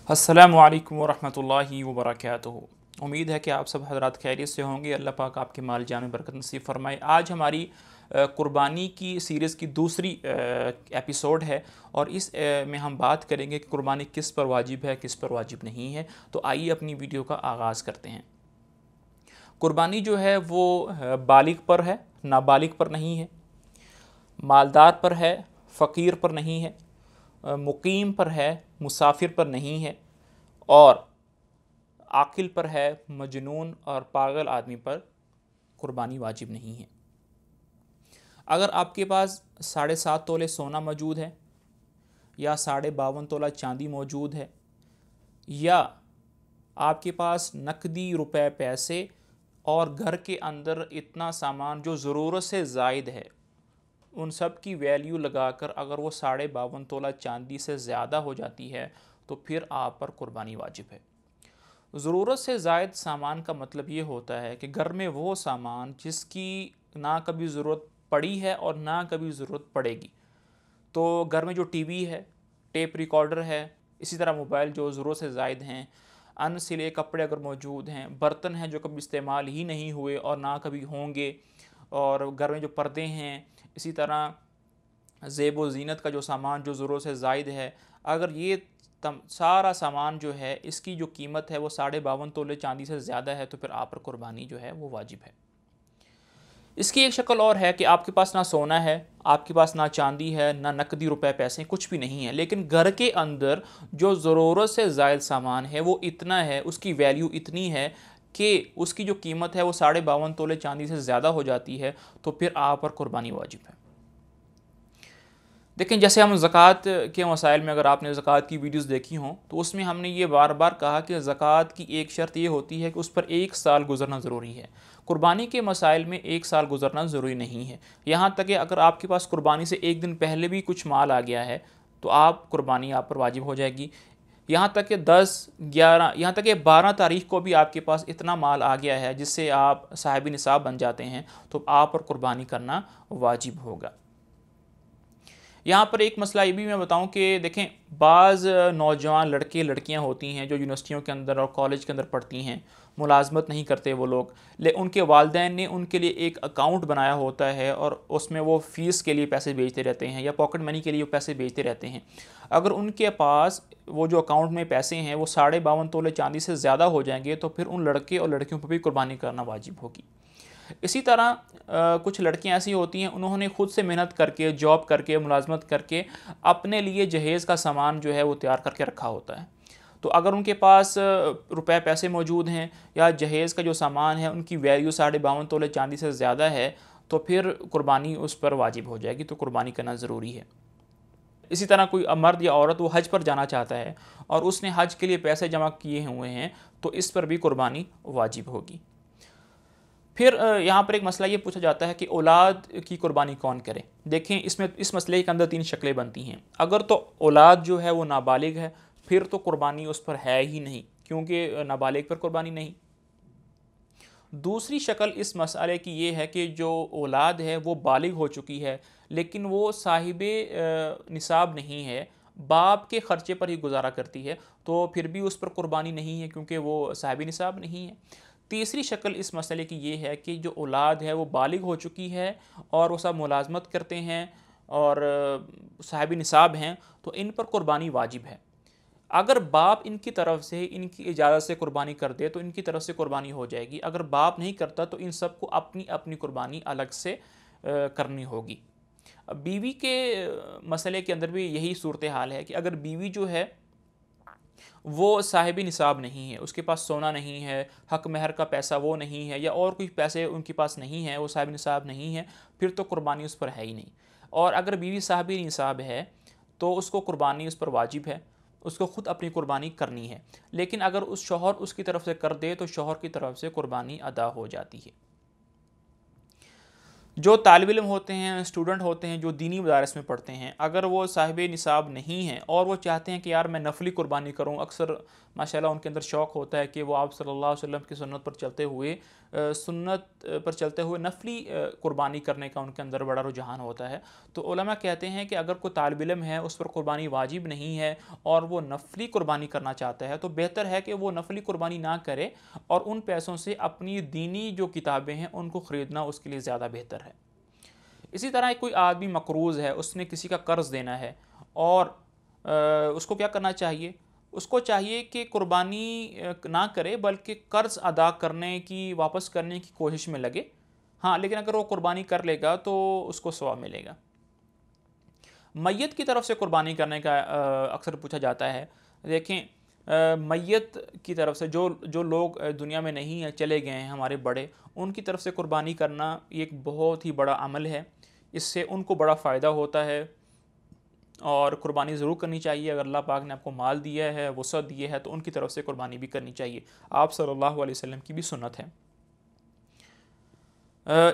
अस्सलामु अलैकुम वरहमतुल्लाहि वबरकातुहू। उम्मीद है कि आप सब हज़रात खैरियत से होंगे। अल्लाह पाक आपके माल जान में बरकत नसीब फरमाए। आज हमारी कुर्बानी की सीरीज़ की दूसरी एपिसोड है और इस में हम बात करेंगे कि कुर्बानी किस पर वाजिब है, किस पर वाजिब नहीं है। तो आइए अपनी वीडियो का आगाज़ करते हैं। कुर्बानी जो है वो बालिग पर है, नाबालिग पर नहीं है, मालदार पर है, फ़कीर पर नहीं है, मुकीम पर है, मुसाफिर पर नहीं है, और आकिल पर है, मजनून और पागल आदमी पर कुर्बानी वाजिब नहीं है। अगर आपके पास 7.5 तोले सोना मौजूद है, या 52.5 तोला चांदी मौजूद है, या आपके पास नकदी रुपए पैसे और घर के अंदर इतना सामान जो ज़रूरत से ज़ायद है, उन सब की वैल्यू लगाकर अगर वो 52.5 तोला चांदी से ज़्यादा हो जाती है तो फिर आप पर कुर्बानी वाजिब है। ज़रूरत से ज़ायद सामान का मतलब ये होता है कि घर में वो सामान जिसकी ना कभी ज़रूरत पड़ी है और ना कभी ज़रूरत पड़ेगी। तो घर में जो टीवी है, टेप रिकॉर्डर है, इसी तरह मोबाइल जो ज़रूरत से ज़ायद हैं, अनसिले कपड़े अगर मौजूद हैं, बर्तन हैं जो कभी इस्तेमाल ही नहीं हुए और ना कभी होंगे, और घर में जो पर्दे हैं, इसी तरह ज़ेब व ज़ीनत का जो सामान जो ज़रूरत से ज़ायद है, अगर ये सारा सामान जो है इसकी जो कीमत है वो 52.5 तोले चांदी से ज़्यादा है तो फिर आप पर कुर्बानी जो है वो वाजिब है। इसकी एक शक्ल और है कि आपके पास ना सोना है, आपके पास ना चांदी है, ना नकदी रुपए पैसे, कुछ भी नहीं है, लेकिन घर के अंदर जो ज़रूरत से ज़ायद सामान है वो इतना है, उसकी वैल्यू इतनी है कि उसकी जो कीमत है वो 52.5 तोले चांदी से ज़्यादा हो जाती है, तो फिर आप पर कुर्बानी वाजिब है। देखें, जैसे हम ज़कात के मसाइल में अगर आपने ज़कात की वीडियोस देखी हों तो उसमें हमने ये बार बार कहा कि ज़कात की एक शर्त ये होती है कि उस पर 1 साल गुजरना ज़रूरी है। कुर्बानी के मसाइल में 1 साल गुजरना ज़रूरी नहीं है। यहाँ तक कि अगर आपके पास कुर्बानी से एक दिन पहले भी कुछ माल आ गया है तो कुर्बानी आप पर वाजिब हो जाएगी। यहाँ तक कि 10, 11, यहाँ तक कि 12 तारीख को भी आपके पास इतना माल आ गया है जिससे आप साहिब निसाब बन जाते हैं तो आप पर कुर्बानी करना वाजिब होगा। यहाँ पर एक मसला ये भी मैं बताऊँ कि देखें, बाज़ नौजवान लड़के लड़कियाँ होती हैं जो यूनिवर्सिटियों के अंदर और कॉलेज के अंदर पढ़ती हैं, मुलाजमत नहीं करते वो लोग, उनके वालिदैन ने उनके लिए एक अकाउंट बनाया होता है और उसमें वो फ़ीस के लिए पैसे भेजते रहते हैं या पॉकेट मनी के लिए वो पैसे भेजते रहते हैं। अगर उनके पास वो जो अकाउंट में पैसे हैं वो 52.5 तोले चांदी से ज़्यादा हो जाएंगे तो फिर उन लड़के और लड़कियों पर भी कुर्बानी करना वाजिब होगी। इसी तरह कुछ लड़कियां ऐसी होती हैं, उन्होंने खुद से मेहनत करके, जॉब करके, मुलाजमत करके अपने लिए जहेज़ का सामान जो है वो तैयार करके रखा होता है। तो अगर उनके पास रुपए पैसे मौजूद हैं या जहेज़ का जो सामान है उनकी वैल्यू 52.5 तोले चांदी से ज़्यादा है तो फिर कुर्बानी उस पर वाजिब हो जाएगी, तो कुर्बानी करना ज़रूरी है। इसी तरह कोई मर्द या औरत वो हज पर जाना चाहता है और उसने हज के लिए पैसे जमा किए हुए हैं तो इस पर भी कुर्बानी वाजिब होगी। फिर यहाँ पर एक मसला ये पूछा जाता है कि औलाद की कुर्बानी कौन करे। देखें, इस मसले के अंदर 3 शक्लें बनती हैं। अगर तो औलाद जो है वो नाबालिग है फिर तो कुर्बानी उस पर है ही नहीं, क्योंकि नाबालिग पर कुर्बानी नहीं। दूसरी शक्ल इस मसले की ये है कि जो औलाद है वो बालिग हो चुकी है लेकिन वो साहिबे निसाब नहीं है, बाप के ख़र्चे पर ही गुजारा करती है, तो फिर भी उस पर कुर्बानी नहीं है क्योंकि वो साहिब निसाब नहीं है। तीसरी शक्ल इस मसले की ये है कि जो औलाद है वो बालिग हो चुकी है और वो सब मुलाजमत करते हैं और साहिब निसाब हैं, तो इन पर कुर्बानी वाजिब है। अगर बाप इनकी तरफ से इनकी इजाज़त से कुर्बानी कर दे तो इनकी तरफ से कुर्बानी हो जाएगी, अगर बाप नहीं करता तो इन सबको अपनी अपनी कुर्बानी अलग से करनी होगी। बीवी के मसले के अंदर भी यही सूरत हाल है कि अगर बीवी जो है वो साहिब निसाब नहीं है, उसके पास सोना नहीं है, हक महर का पैसा वो नहीं है, या और कोई पैसे उनके पास नहीं है, वो साहिब निसाब नहीं है, फिर तो कुर्बानी उस पर है ही नहीं। और अगर बीवी साहिब निसाब है तो उसको कुर्बानी उस पर वाजिब है, उसको ख़ुद अपनी कुर्बानी करनी है। लेकिन अगर उस शौहर उसकी तरफ से कर दे तो शौहर की तरफ से कुर्बानी अदा हो जाती है। जो तालिब इल्म होते हैं, स्टूडेंट होते हैं जो दीनी मदारिस में पढ़ते हैं, अगर वो साहिब निसाब नहीं हैं और वो चाहते हैं कि यार मैं नफली कुर्बानी करूं, अक्सर माशाल्लाह उनके अंदर शौक़ होता है कि वो आप सल्लल्लाहु अलैहि वसल्लम की सुन्नत पर चलते हुए नफली कुर्बानी करने का उनके अंदर बड़ा रुझान होता है। तो उलमा कहते हैं कि अगर कोई तालिब इल्म है, उस पर कुर्बानी वाजिब नहीं है और वो नफली कुर्बानी करना चाहता है, तो बेहतर है कि वो नफली कुर्बानी ना करे और उन पैसों से अपनी दीनी जो किताबें हैं उनको ख़रीदना उसके लिए ज़्यादा बेहतर है। इसी तरह कोई आदमी मकरूज़ है, उसने किसी का कर्ज़ देना है और उसको क्या करना चाहिए? उसको चाहिए कि कुर्बानी ना करे बल्कि कर्ज़ अदा करने की, वापस करने की कोशिश में लगे। हाँ, लेकिन अगर वो कुर्बानी कर लेगा तो उसको सवाब मिलेगा। मय्यत की तरफ से कुर्बानी करने का अक्सर पूछा जाता है। देखें, मय्यत की तरफ से जो जो लोग दुनिया में नहीं है, चले गए हैं हमारे बड़े, उनकी तरफ से कुर्बानी करना ये एक बहुत ही बड़ा अमल है। इससे उनको बड़ा फ़ायदा होता है और कुर्बानी ज़रूर करनी चाहिए। अगर अल्लाह पाक ने आपको माल दिया है, वसअत दिए है, तो उनकी तरफ से कुर्बानी भी करनी चाहिए। आप सल्लल्लाहु अलैहि वसल्लम की भी सुन्नत है।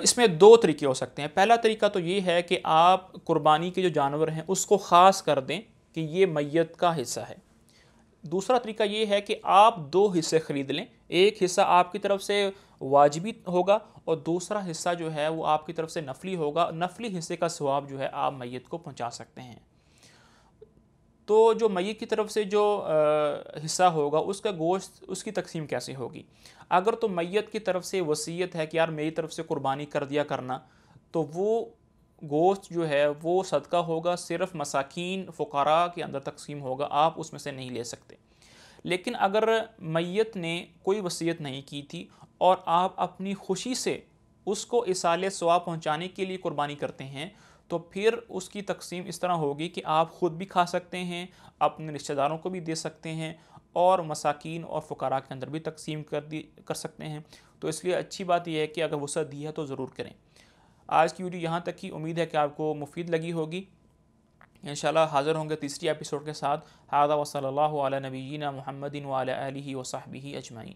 इसमें दो तरीके हो सकते हैं। पहला तरीका तो ये है कि आप कुर्बानी के जो जानवर हैं उसको ख़ास कर दें कि ये मय्यत का हिस्सा है। दूसरा तरीका ये है कि आप दो हिस्से ख़रीद लें, एक हिस्सा आपकी तरफ से वाजिबी होगा और दूसरा हिस्सा जो है वो आपकी तरफ से नफली होगा। नफली हिस्से का सवाब जो है आप मय्यत को पहुंचा सकते हैं। तो जो मय्यत की तरफ से जो हिस्सा होगा उसका गोश्त, उसकी तकसीम कैसे होगी? अगर तो मय्यत की तरफ से वसीयत है कि यार मेरी तरफ से कुर्बानी कर दिया करना, तो वो गोश्त जो है वो सदका होगा, सिर्फ़ मसाकीन फ़ुक़रा के अंदर तकसीम होगा, आप उसमें से नहीं ले सकते। लेकिन अगर मय्यत ने कोई वसीयत नहीं की थी और आप अपनी खुशी से उसको इसाले सवाब पहुँचाने के लिए कुर्बानी करते हैं, तो फिर उसकी तकसीम इस तरह होगी कि आप ख़ुद भी खा सकते हैं, अपने रिश्तेदारों को भी दे सकते हैं और मसाकीन और फ़ुक़रा के अंदर भी तकसीम कर सकते हैं। तो इसलिए अच्छी बात यह है कि अगर वसअत दी है तो ज़रूर करें। आज की वीडियो यहाँ तक की, उम्मीद है कि आपको मुफीद लगी होगी। इंशाल्लाह हाज़िर होंगे तीसरी एपिसोड के साथ। हाज़ा व सल्लल्लाहु अला नबिय्यिना मुहम्मदिन व अला आलिहि व सहबिही अजमईन।